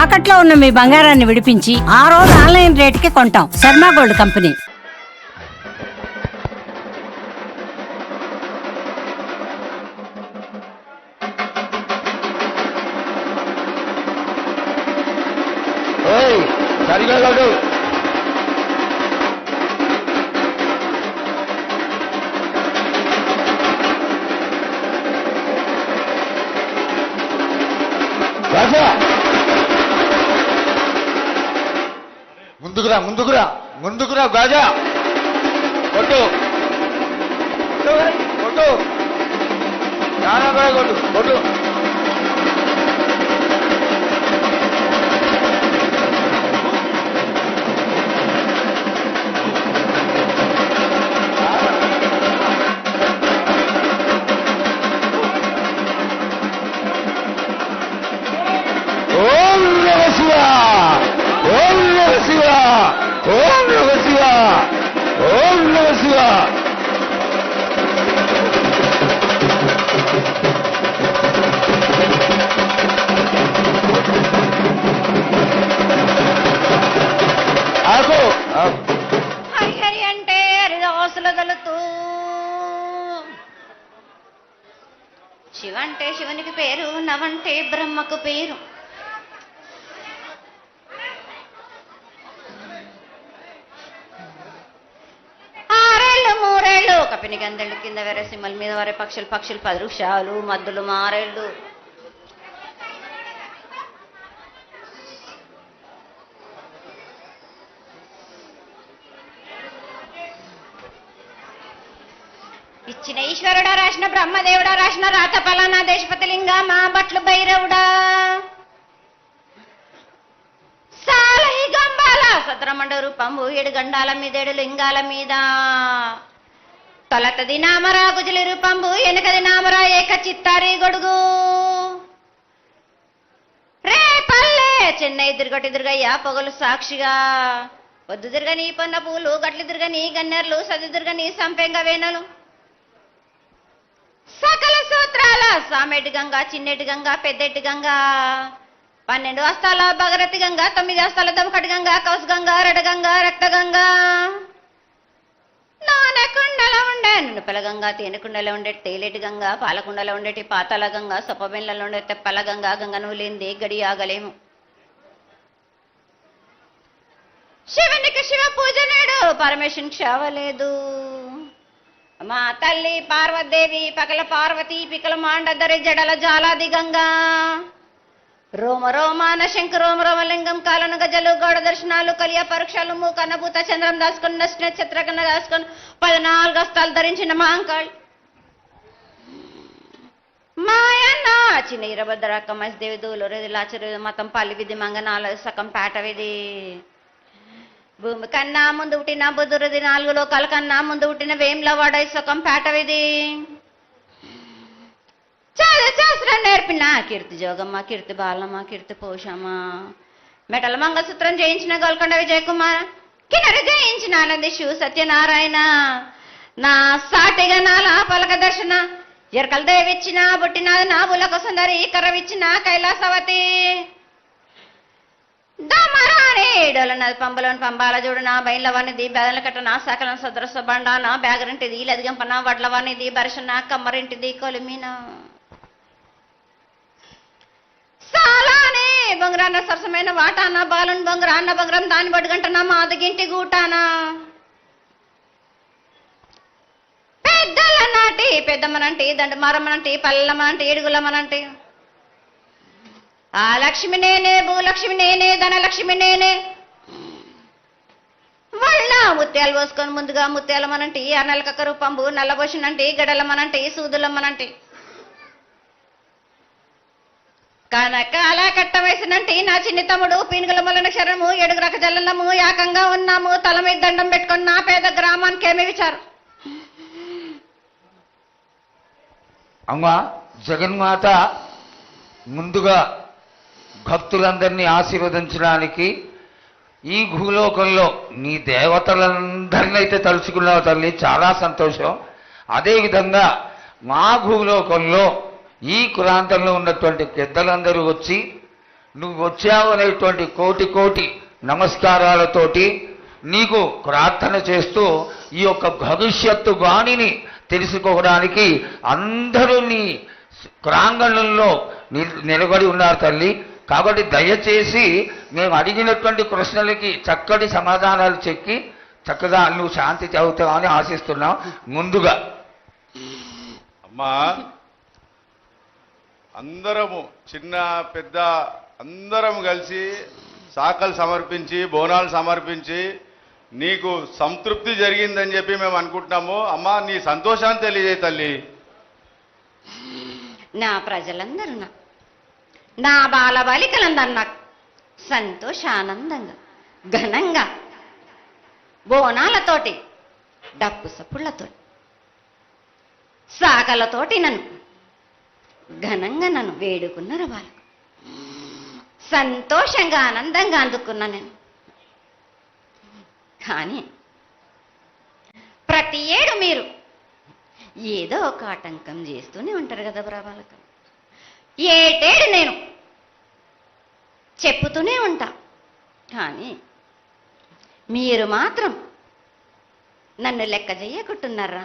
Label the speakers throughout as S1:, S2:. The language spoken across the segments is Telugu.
S1: తాకట్లో ఉన్న మీ బంగారాన్ని విడిపించి ఆ రోజు ఆన్లైన్ రేటుకి కొంటాం. Sharma gold company.
S2: సరిగా కాదు రాజా, ముందుకురా ముందుకురా ముందుకురా గాజా కొట్టు కొట్టు చాలా కూడా కొట్టు కొట్టు
S3: హరిహరి అంటే హరిదాసులదలుతూ, శివంటే శివునికి పేరు, నవంటే బ్రహ్మకు పేరు. ఆరేళ్ళు మూరేళ్ళు కపిని గందెళ్ళు కింద వేరే సింహల మీద వరే పక్షులు 10 వృక్షాలు మద్దులు మారేళ్ళు. ఇచ్చిన ఈశ్వరుడా, రాసిన బ్రహ్మదేవుడా, రాసిన రాత పలానా దేశపతి లింగా, మా బట్లు భైరవుడా, సాలహి గంబాల సత్రమండ రూపంబు 7 గండాల మీద 7 లింగాల మీద, తొలతది నామరా గుజలి రూపంబు, వెనకది నామరా ఏక చిత్తారి గొడుగు, రే పల్లె చెన్నై తిరుగటి తిరుగయ్యా పొగలు సాక్షిగా, పొద్దు తిరగని పొన్న పూలు, గట్లు తిరగని గన్నెర్లు, సది తిరగని సంపెంగ వేనలు, సకల సూత్రాల సామెటి గంగా, చిన్నెటి గంగా, పెద్దెటి గంగా, 12 హస్తాల భగరతి గంగా, 9 హస్తాల దమకటి గంగా, కౌసు గంగా, రడగంగా, రక్త గంగా, నానకుండలో ఉండే నునుపల గంగా, తేనెకుండలో ఉండే తేలేటి గంగా, పాలకుండలో ఉండేటి పాతాల గంగా, సొప్పబెండ్లలో ఉండే తెప్పల గంగా, గంగను లేనిదే గడి ఆగలేము. శివునికి శివ పూజ నేడు, పరమేశ్వరునికి క్షావలేదు. మా తల్లి పార్వదేవి పకల పార్వతి పికల మాండదరి జడల జాలాది గంగా, రోమ రోమాన శంకు రోమ రోమలింగం, కాలను గజలు గౌడ దర్శనాలు, కలియ పరీక్షలు, మూకన్నభూత చంద్రం దాసుకొని నక్షత్రగణ దాసుకొని 14 హస్తాలు ధరించిన మాంకాళ్ మాయన్న చిన్న ఇరభద్రక్క మసిదేవి దూలూరు లాచరు మతం పల్లి విధి మంగనాల సకం పేట విధి, భూమి కన్నా ముందు పుట్టిన బుధురది 4 లోకాల కన్నా ముందు పుట్టిన వేములవాడ సొకం పేటవిది, చాలా శాస్త్రం నేర్పిన కీర్తి జోగమ్మ, కీర్తి బాలమ్మ, కీర్తి పోషమ్మ, మెటల మంగళసూత్రం జయించిన గోల్కొండ విజయకుమార్, కిన్నెర జయించిన ఆనందిషు సత్యనారాయణ, నా సాటిగా నాల పలక దర్శన, ఎరకల దేవిచ్చిన బుట్టినాది నా బులకు సుందరి, కర్రవిచ్చిన కైలాసవతి, దమరాని డోలనది పంబలోని పంబాల చూడు, నా బయలవనిది బెదల కట్ట, నా సకలం సదరస బండ, నా బ్యాగరింటిది లదిగంపన వడ్లవనిది బరసన కమ్మరింటిది కొలిమిన, సాలానే బొంగరాన్న సరసమైన వాటాన, బాలుని బొంగరాన్న బొంగరం దాని బడుగంటనా, మాదగింటి గూటానా, పెద్దల నాటి పెద్దమ్మనంటి, దండమారమ్మనంటి, పల్లెమ్మనంటి, ఏడుగులమ్మనంటి, ఆ లక్ష్మి నేనే, భూలక్ష్మి నేనే, ధనలక్ష్మి నేనే, వాళ్ళ ముత్యాలు పోసుకొని ముందుగా ముత్యాలమ్మనంటి, ఆ నెలకక్క రూపంబు నల్లబోషనంటి, గడలమ్మనంటి, సూదులమ్మనంటి, కనకాల కట్ట వయసునంటి నా చిన్ని తమ్ముడు, పీనుగల మొలన క్షరము 7 రక జల్లము, ఏకంగా ఉన్నాము తల మీద దండం పెట్టుకొని నా పేద గ్రామానికి ఏమి విచారం.
S2: అమ్మా జగన్మాత ముందుగా భక్తులందరినీ ఆశీర్వదించడానికి ఈ భూలోకంలో నీ దేవతలందరినీ అయితే తలుచుకున్నావు తల్లి, చాలా సంతోషం. అదేవిధంగా మా భూలోకంలో ఈ కులాంతంలో ఉన్నటువంటి పెద్దలందరూ వచ్చి నువ్వు వచ్చావు అనేటువంటి కోటి కోటి నమస్కారాలతోటి నీకు ప్రార్థన చేస్తూ ఈ యొక్క భవిష్యత్తు వాణిని తెలుసుకోవడానికి అందరూ నీ ప్రాంగణంలో నిలబడి ఉన్నారు తల్లి. కాబట్టి దయచేసి మేము అడిగినటువంటి ప్రశ్నలకి చక్కటి సమాధానాలు చెక్కి చక్కగా నువ్వు శాంతి చదువుతావని ఆశిస్తున్నాం. ముందుగా
S4: అమ్మా, అందరము చిన్న పెద్ద అందరం కలిసి శాఖలు సమర్పించి బోనాలు సమర్పించి నీకు సంతృప్తి జరిగిందని చెప్పి మేము అనుకుంటున్నాము. అమ్మా, నీ సంతోషాన్ని తెలియజేయ తల్లి.
S3: నా ప్రజలందరూ నా బాలబాలికలందరూ నాకు సంతోషానందంగా ఘనంగా బోనాలతోటి డప్పు సప్పుళ్లతో సాకలతోటి నన్ను ఘనంగా నన్ను వేడుకున్నారు. వాళ్ళకు సంతోషంగా ఆనందంగా అందుకున్నా నేను. కానీ ప్రతి ఏడు మీరు ఏదో ఒక ఆటంకం చేస్తూనే ఉంటారు కదా బ్రాబాలకు. ఏటేడు నేను చెప్పుతూనే ఉంటా, కానీ మీరు మాత్రం నన్ను లెక్క చెయ్యకుంటున్నారా?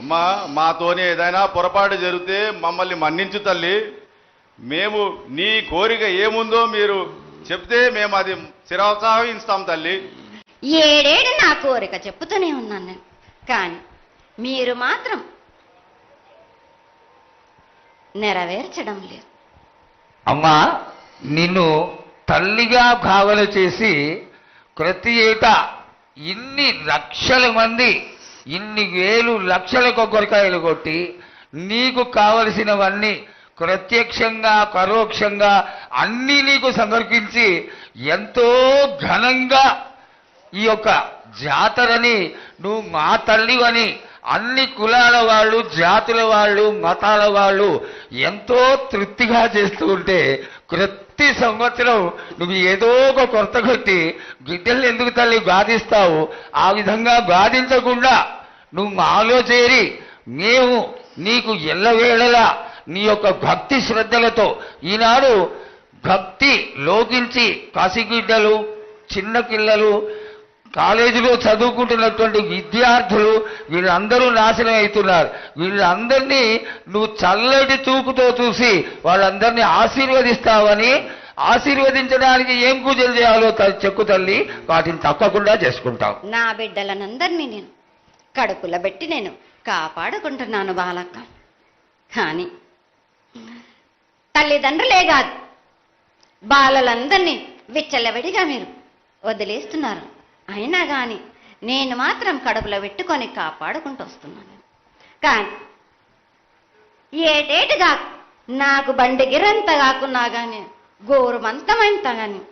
S4: అమ్మా, మాతోనే ఏదైనా పొరపాటు జరిగితే మమ్మల్ని మన్నించు తల్లి. మేము నీ కోరిక ఏముందో మీరు చెప్తే మేము అది శిరోత్సాహిస్తాం తల్లి.
S3: ఏడేడు నా కోరిక చెప్పుతూనే ఉన్నాను నేను, కానీ మీరు మాత్రం నెరవేర్చడం లేదు.
S2: అమ్మా, నిన్ను తల్లిగా భావన చేసి ప్రతి ఏటా ఇన్ని లక్షల మంది ఇన్ని వేలు లక్షల కొబ్బరికాయలు కొట్టి నీకు కావలసినవన్నీ ప్రత్యక్షంగా పరోక్షంగా అన్నీ నీకు సమర్పించి ఎంతో ఘనంగా ఈ యొక్క జాతరని నువ్వు మా తల్లివని అన్ని కులాల వాళ్ళు, జాతుల వాళ్ళు, మతాల వాళ్ళు ఎంతో తృప్తిగా చేస్తూ ఉంటే ప్రతి సంవత్సరం నువ్వు ఏదో ఒక కొరత కొట్టి బిడ్డల్ని ఎందుకు తల్లి బాధిస్తావు? ఆ విధంగా బాధించకుండా నువ్వు మాలో చేరి మేము నీకు ఎల్లవేళలా నీ యొక్క భక్తి శ్రద్ధలతో ఈనాడు భక్తి లోకించి పసిగిడ్డలు, చిన్న పిల్లలు, కాలేజీలో చదువుకుంటున్నటువంటి విద్యార్థులు వీళ్ళందరూ నాశనం అవుతున్నారు. వీళ్ళందరినీ నువ్వు చల్లటి చూపుతో చూసి వాళ్ళందరినీ ఆశీర్వదిస్తావని, ఆశీర్వదించడానికి ఏం పూజలు చేయాలో చెక్కు తల్లి, వాటిని తప్పకుండా చేసుకుంటావు.
S3: నా బిడ్డలనందరినీ నేను కడుపులో పెట్టి నేను కాపాడుకుంటున్నాను బాలక్క. కానీ తల్లిదండ్రులే కాదు, బాలలందరినీ విచ్చలవిడిగా మీరు వదిలేస్తున్నారు. అయినా కానీ నేను మాత్రం కడుపులో పెట్టుకొని కాపాడుకుంటూ వస్తున్నాను. కానీ ఏటేటుగా నాకు బండి గిరంత కాకున్నా కానీ గోరుమంతమంత కానీ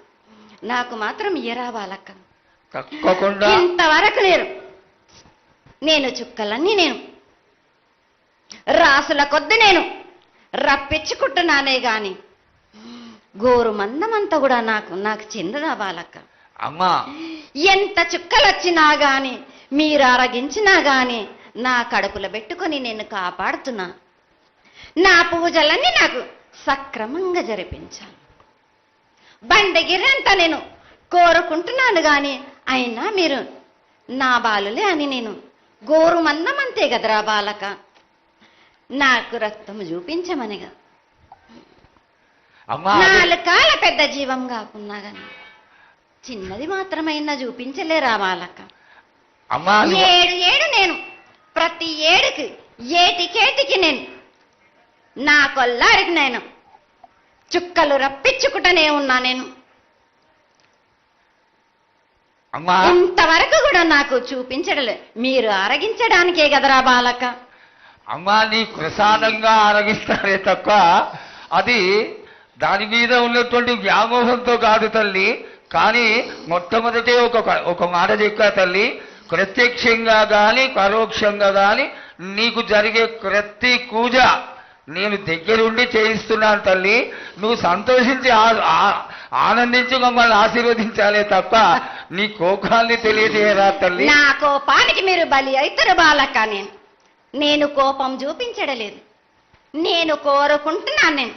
S3: నాకు మాత్రం ఇయ్యరా బాలక్క.
S2: తప్పకుండా
S3: ఇంతవరకు నేను చుక్కలన్నీ నేను రాసుల కొద్ది నేను రప్పించుకుంటున్నానే గాని గోరు మందమంతా కూడా నాకు చెందదా బాలక్క.
S2: అమ్మా,
S3: ఎంత చుక్కలొచ్చినా గాని మీరు అరగించినా గాని నా కడుపులో పెట్టుకొని నేను కాపాడుతున్నా. నా పూజలన్నీ నాకు సక్రమంగా జరిపించాలి. బండగిరంతా నేను కోరుకుంటున్నాను గాని అయినా మీరు నా బాలులే అని నేను గోరు మందమంతే కదరా బాలక. నాకు రక్తం చూపించమనిగా నాలుగు కాళ్ళ పెద్ద జీవం కాకున్నా గాని చిన్నది మాత్రమైనా చూపించలేరా బాలక. ఏడు నేను ప్రతి ఏడుకి ఏటికేటికి నేను నా కొల్లారికి నేను చుక్కలు రప్పించుకుంటూనే ఉన్నా. నేను ఇంతవరకు కూడా నాకు చూపించడలే, మీరు ఆరగించడానికే కదరా బాలక.
S2: అమ్మా, నీ ప్రసాదంగా ఆరగిస్తారే తప్ప అది దాని మీద ఉన్నటువంటి వ్యామోహంతో కాదు తల్లి. కానీ మొట్టమొదటే ఒక మాట చెప్పా తల్లి, ప్రత్యక్షంగా కానీ పరోక్షంగా కానీ నీకు జరిగే ప్రతి పూజ నేను దగ్గరుండి చేయిస్తున్నాను తల్లి. నువ్వు సంతోషించి ఆనందించి మమ్మల్ని ఆశీర్వదించాలే తప్ప నీ కోపాన్ని తెలియజేయరా తల్లి.
S3: నా కోపానికి మీరు బలి అవుతారు బాలక్క. నేను కోపం చూపించడలేదు, నేను కోరుకుంటున్నాను. నేను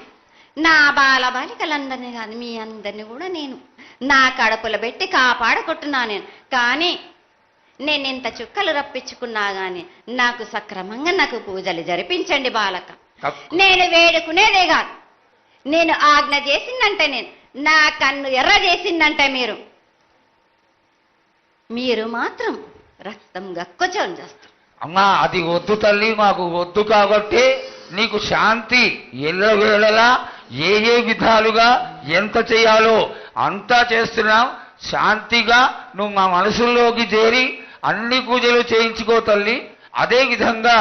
S3: నా బాలబాలికలందరినీ కాదు, మీ అందరినీ కూడా నేను నా కడుపులో పెట్టి కాపాడుకుంటున్నాను నేను. కానీ నేను ఇంత చుక్కలు రప్పించుకున్నా గాని నాకు సక్రమంగా నాకు పూజలు జరిపించండి బాలక. నేను వేడుకునేదే కాదు, నేను ఆజ్ఞ చేసిందంటే, నేను నా కన్ను ఎర్ర చేసిందంటే మీరు మాత్రం రక్తం గక్కుచోని చేస్తారు.
S5: అమ్మా అది వద్దు తల్లి, మాకు వద్దు. కాబట్టి నీకు శాంతి ఎల్లవేళలా ఏ విధాలుగా ఎంత చేయాలో అంతా చేస్తున్నాం. శాంతిగా నువ్వు మా మనసుల్లోకి చేరి అన్ని పూజలు చేయించుకో తల్లి. అదేవిధంగా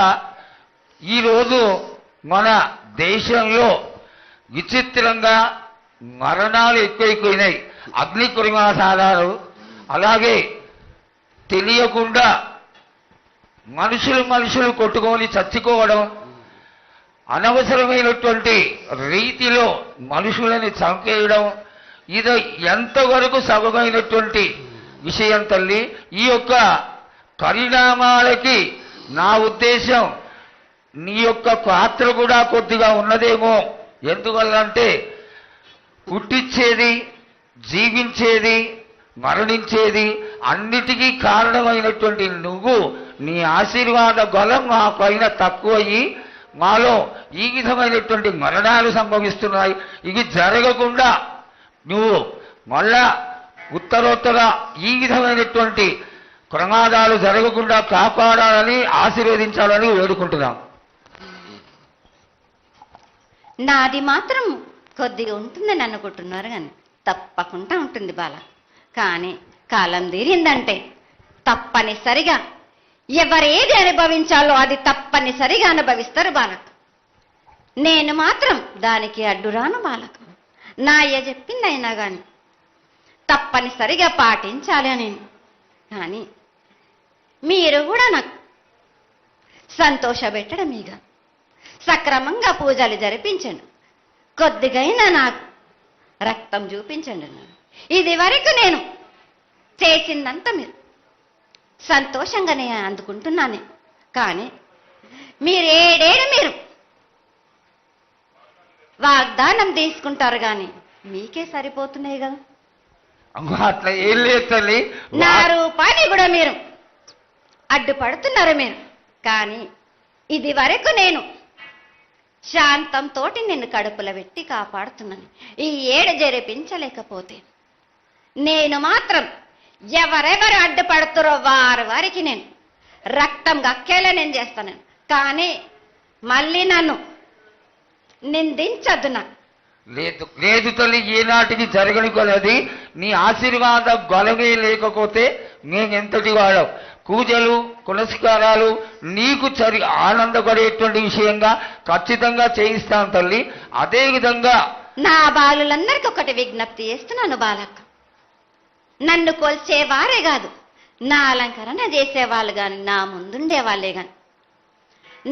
S5: ఈరోజు మన దేశంలో విచిత్రంగా మరణాలు ఎక్కువైపోయినాయి. అగ్ని కురిమాసాలు, అలాగే తెలియకుండా మనుషులు కొట్టుకొని చచ్చిపోవడం, అనవసరమైనటువంటి రీతిలో మనుషులని చంపేయడం, ఇది ఎంతవరకు సబమైనటువంటి విషయం తల్లి. ఈ యొక్క పరిణామాలకి నా ఉద్దేశం నీ యొక్క పాత్ర కూడా కొద్దిగా ఉన్నదేమో. ఎందువల్లంటే పుట్టించేది, జీవించేది, మరణించేది అన్నిటికీ కారణమైనటువంటి నువ్వు, నీ ఆశీర్వాద బలం మా పైన తక్కువయ్యి మాలో ఈ విధమైనటువంటి మరణాలు సంభవిస్తున్నాయి. ఇవి జరగకుండా నువ్వు మళ్ళా ఉత్తరోత్తర ఈ విధమైనటువంటి ప్రమాదాలు జరగకుండా కాపాడాలని, ఆశీర్వదించాలని వేడుకుంటున్నాం.
S3: నాది మాత్రం కొద్దిగా ఉంటుందని అనుకుంటున్నారు కానీ తప్పకుండా ఉంటుంది బాల. కానీ కాలం తీరిందంటే తప్పనిసరిగా ఎవరేది అనుభవించాలో అది తప్పనిసరిగా అనుభవిస్తారు బాలక. నేను మాత్రం దానికి అడ్డురాను బాలక. నా అయ్య చెప్పింది అయినా కానీ తప్పనిసరిగా పాటించాలి అని. కానీ మీరు కూడా నాకు సంతోషపెట్టడమేగా, సక్రమంగా పూజలు జరిపించండి, కొద్దిగైనా నాకు రక్తం చూపించండి. ఇది వరకు నేను చేసిందంతా మీరు సంతోషంగానే అందుకుంటున్నాను. కానీ మీరు వాగ్దానం తీసుకుంటారు కానీ మీకే సరిపోతున్నాయి కదా.
S5: అట్లా ఏం లేదు తల్లి.
S3: నా రూపాన్ని కూడా మీరు అడ్డుపడుతున్నారు మీరు. కానీ ఇది వరకు నేను శాంతంతో నిన్ను కడుపులో పెట్టి కాపాడుతున్నాను. ఈ ఏడు జరిపించలేకపోతే నేను మాత్రం ఎవరెవరు అడ్డుపడుతారో వారికి నేను రక్తం గక్కేలా నేను చేస్తాను. కానీ మళ్ళీ నన్ను నిందించద్దు. నాకు
S5: లేదు లేదు తల్లి, ఏనాటికి జరగని కొలది నీ ఆశీర్వాద గొలవే లేకపోతే మేమెంతటి వాడాం. పూజలు పునస్కారాలు నీకు ఆనందపడేటువంటి విషయంగా ఖచ్చితంగా చేయిస్తాను తల్లి. అదేవిధంగా
S3: నా బాలులందరికీ ఒకటి విజ్ఞప్తి చేస్తున్నాను బాలక్క. నన్ను కొల్చేవారే కాదు, నా అలంకరణ చేసేవాళ్ళు కానీ నా ముందుండే వాళ్ళే కానీ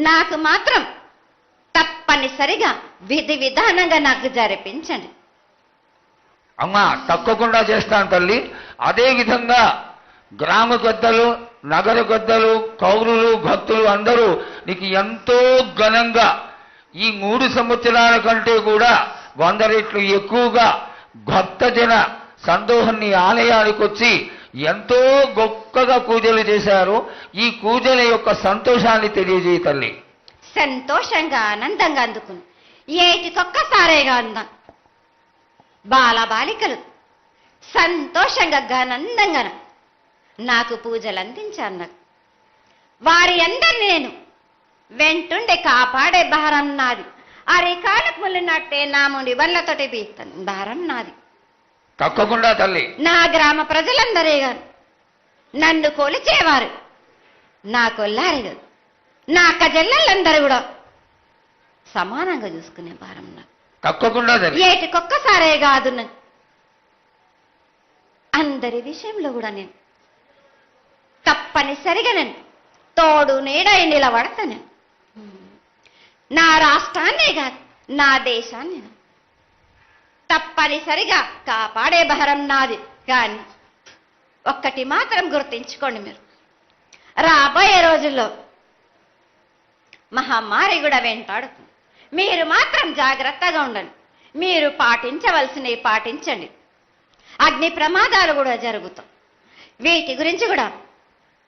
S3: నాకు మాత్రం తప్పనిసరిగా విధి విధానంగా నాకు జరిపించండి.
S5: అమ్మా తప్పకుండా చేస్తాను తల్లి. అదేవిధంగా గ్రామ పెద్దలు, నగర పెద్దలు, కౌరులు, భక్తులు అందరూ నీకు ఎంతో ఘనంగా ఈ 3 సంవత్సరాల కంటే కూడా 100 రెట్లు ఎక్కువగా భక్తజన సందోహాన్ని ఆలయానికి వచ్చి ఎంతో గొప్పగా పూజలు చేశారు. ఈ పూజల యొక్క సంతోషాన్ని తెలియజేయ తల్లి.
S3: సంతోషంగా ఆనందంగా అందుకుని ఏటికొక్కసారేగా అందాం. బాలబాలికలు సంతోషంగా ఆనందంగా నాకు పూజలు అందించాను. వారి అందరిని నేను వెంటుండే కాపాడే భారం నాది. అరికాలకు ముళ్ళునట్టే నా ముడి వల్లతోటి బీస్తాను భారం నాది.
S5: తప్పకుండా తల్లి.
S3: నా గ్రామ ప్రజలందరే గారు నన్ను కొలిచేవారు నా కొల్లారి గారు, నా కజల్లలందరూ కూడా సమానంగా చూసుకునే భారం నాకు.
S5: తప్పకుండా తల్లి.
S3: ఏటికొక్కసారే కాదు, అందరి విషయంలో కూడా నేను తప్పనిసరిగా నేను తోడు నీడై నిలబడతాను. నా రాష్ట్రాన్నే కాదు, నా దేశాన్ని తప్పనిసరిగా కాపాడే భారం నాది. కానీ ఒక్కటి మాత్రం గుర్తించుకోండి, మీరు రాబోయే రోజుల్లో మహమ్మారి కూడా వెంటాడుతుంది. మీరు మాత్రం జాగ్రత్తగా ఉండండి. మీరు పాటించవలసినవి పాటించండి. అగ్ని ప్రమాదాలు కూడా జరుగుతాయి. వీటి గురించి కూడా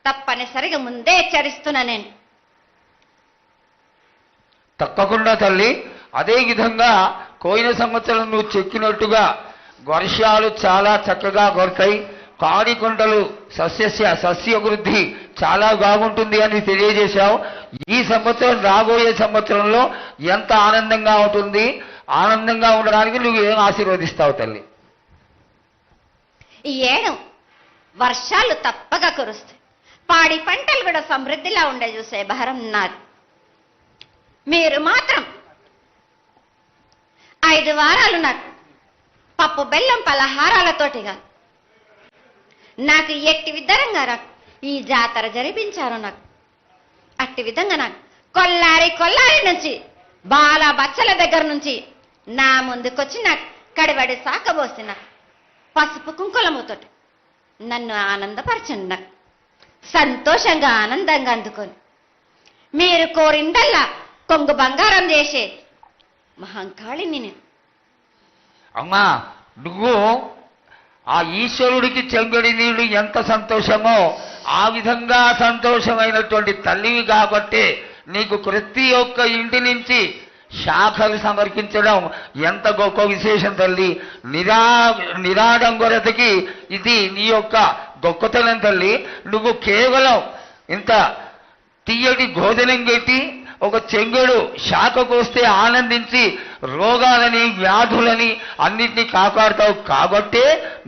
S3: తప్పనిసరిగా ముందే హెచ్చరిస్తున్నా నేను.
S5: తప్పకుండా తల్లి. అదే విధంగా పోయిన సంవత్సరం నువ్వు చెక్కినట్టుగా వర్షాలు చాలా చక్కగా కొడతాయి. కాడికొండలు సస్యవృద్ధి చాలా బాగుంటుంది అని తెలియజేశావు. ఈ సంవత్సరం రాబోయే సంవత్సరంలో ఎంత ఆనందంగా ఉంటుంది? ఆనందంగా ఉండడానికి నువ్వు ఏం ఆశీర్వదిస్తావు తల్లి?
S3: ఈ ఏడు వర్షాలు తప్పగా కురుస్తాయి. పాడి పంటలు కూడా సమృద్ధిలా ఉండే చూసే భారం నాది. మీరు మాత్రం 5 వారాలు నాకు పప్పు బెల్లం పలహారాలతోటిగా నాకు ఎట్టి విధంగా నాకు ఈ జాతర జరిపించారు. నాకు అట్టి విధంగా నాకు కొల్లారి నుంచి బాల బచ్చల దగ్గర నుంచి నా ముందుకొచ్చి నాకు కడివడి సాకబోసి నాకు పసుపు కుంకులముతోటి నన్ను ఆనందపరచండి. నాకు సంతోషంగా ఆనందంగా అందుకొని మీరు కోరిందల్లా కొంగు బంగారం చేసే మహంకాళిని నేను.
S5: అమ్మా, నువ్వు ఆ ఈశ్వరుడికి చెంగడి నీళ్లు ఎంత సంతోషమో ఆ విధంగా సంతోషమైనటువంటి తల్లివి కాబట్టి నీకు ప్రతి ఒక్క ఇంటి నుంచి శాఖలు సమర్పించడం ఎంత గొప్ప విశేషం తల్లి. నిరాడంబరతకి ఇది నీ యొక్క గొప్పతనం తల్లి. నువ్వు కేవలం ఇంత తీయటి భోజనం పెట్టి ఒక చెంగుడు శాఖకు వస్తే ఆనందించి రోగాలని వ్యాధులని అన్నిటినీ కాపాడుతావు కాబట్టే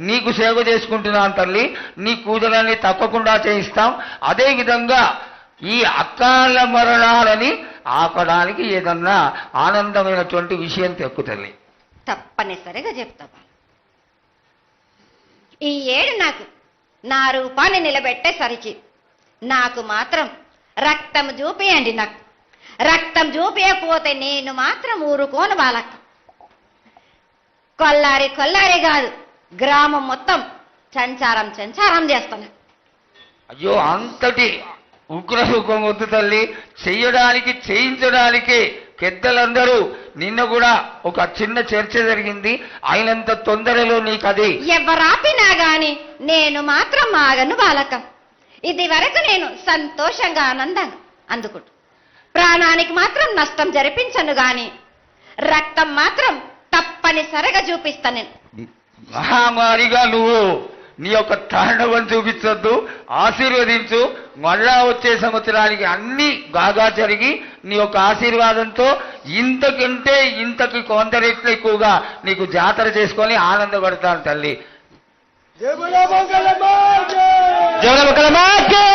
S5: నీకు సేవ చేసుకుంటున్నాను తల్లి. నీ పూజలన్నీ తప్పకుండా చేయిస్తాం. అదేవిధంగా ఈ అకాల మరణాలని ఆపడానికి ఏదన్నా ఆనందమైనటువంటి విషయం తెక్కు తల్లి.
S3: తప్పనిసరిగా చెప్తా. ఈ ఏడు నాకు నా రూపాన్ని నిలబెట్టేసరికి నాకు మాత్రం రక్తం చూపియండి. నాకు రక్తం చూపించకపోతే నేను మాత్రం ఊరుకోను బాలక్క. కొల్లారి కాదు, గ్రామం మొత్తం సంచారం చేస్తాను.
S5: అయ్యో, అంతటి ఉగ్రరూపం వద్దు తల్లి. చేయించడానికి పెద్దలందరూ నిన్న కూడా ఒక చిన్న చర్చ జరిగింది. అయినంత తొందరలో నీకు అది
S3: ఎవరాపినా గాని నేను మాత్రం ఆగను బాలక. ఇది వరకు నేను సంతోషంగా ఆనందంగా అందుకుంటా. ప్రాణానికి మాత్రం నష్టం జరిపించను గాని రక్తం మాత్రం తప్పనిసరిగా చూపిస్తాను నేను.
S5: మహామారిగా నువ్వు నీ యొక్క తాండవం చూపించొద్దు, ఆశీర్వదించు. మళ్ళా వచ్చే సంవత్సరానికి అన్ని బాగా జరిగి నీ యొక్క ఆశీర్వాదంతో ఇంతకి కొంత రెట్లు ఎక్కువగా నీకు జాతర చేసుకొని ఆనందపడతాను తల్లి.
S2: జయ మంగళమాకి